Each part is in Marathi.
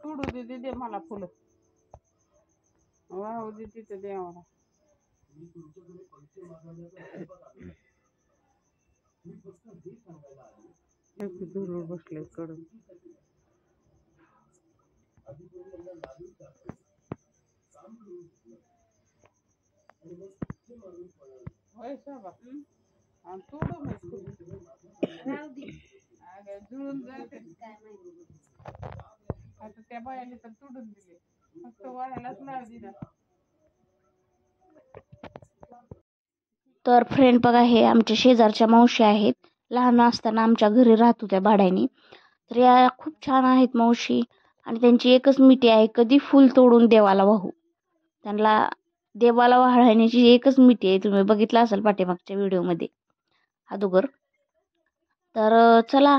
तोडू दे दे दे मला फुलं वाहू दे तिथे देवाला. दूर बसले कडून होय साबा आणि तोडू मी जुळून जाते आता त्या बायाने तर तोडून दिले फक्त वाढायलाच लाव दिला. तर फ्रेंड बघा, हे आमच्या शेजारच्या मावशी आहेत. लहान असताना आमच्या घरी राहत होत्या भाड्याने. तर या खूप छान आहेत मावशी, आणि त्यांची एकच मिठी आहे, कधी फुल तोडून देवाला वाहू. त्यांना देवाला वाहण्याची एकच मिठी आहे, तुम्ही बघितलं असेल पाठीमागच्या व्हिडिओमध्ये अगोदर. तर चला,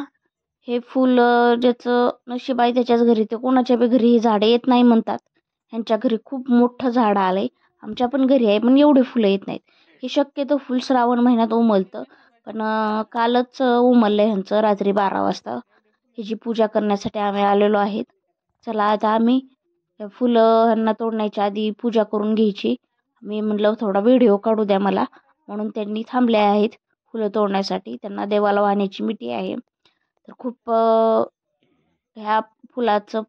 हे फुल ज्याचं नशीब आहे त्याच्याच घरी, ते कोणाच्या बी घरी ही झाडं येत नाही म्हणतात. ह्यांच्या घरी खूप मोठं झाड आलंय. आमच्या पण घरी आहे, पण एवढे फुलं येत नाहीत. हे शक्यतो फुल श्रावण महिन्यात उमलतं, पण कालच उमललं ह्यांचं रात्री 12 वाजता. ह्याची पूजा करण्यासाठी आम्ही आलेलो आहेत. चला आता आम्ही फुलं ह्यांना तोडण्याच्या आधी पूजा करून घ्यायची. मी म्हटलं थोडा व्हिडिओ काढू द्या मला, म्हणून त्यांनी थांबले आहेत फुलं तोडण्यासाठी. त्यांना देवाला वाहण्याची मिठी आहे. तर खूप ह्या फुलाचं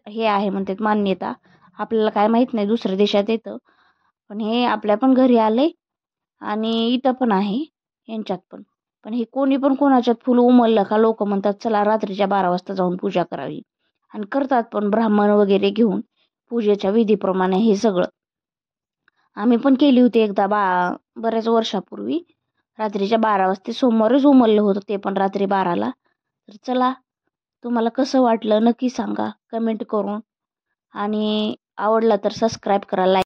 हे आहे म्हणतात मान्यता. आपल्याला काय माहीत नाही, दुसऱ्या देशात येतं, पण हे आपल्या पण घरी आले आणि इथं पण आहे यांच्यात पण. पण हे कोणी पण कोणाच्यात फुल उमललं का लोक म्हणतात चला रात्रीच्या 12 वाजता जाऊन पूजा करावी, आणि करतात पण ब्राह्मण वगैरे घेऊन पूजेच्या विधीप्रमाणे. हे सगळं आम्ही पण केली होती एकदा बऱ्याच वर्षापूर्वी. रात्रीच्या 12 वाजता सोमवारच उमललं होतं, ते पण रात्री 12ला. तर चला, तुम्हाला कसं वाटलं नक्की सांगा कमेंट करून, आणि आवडला तर सबस्क्राईब करा, लाईक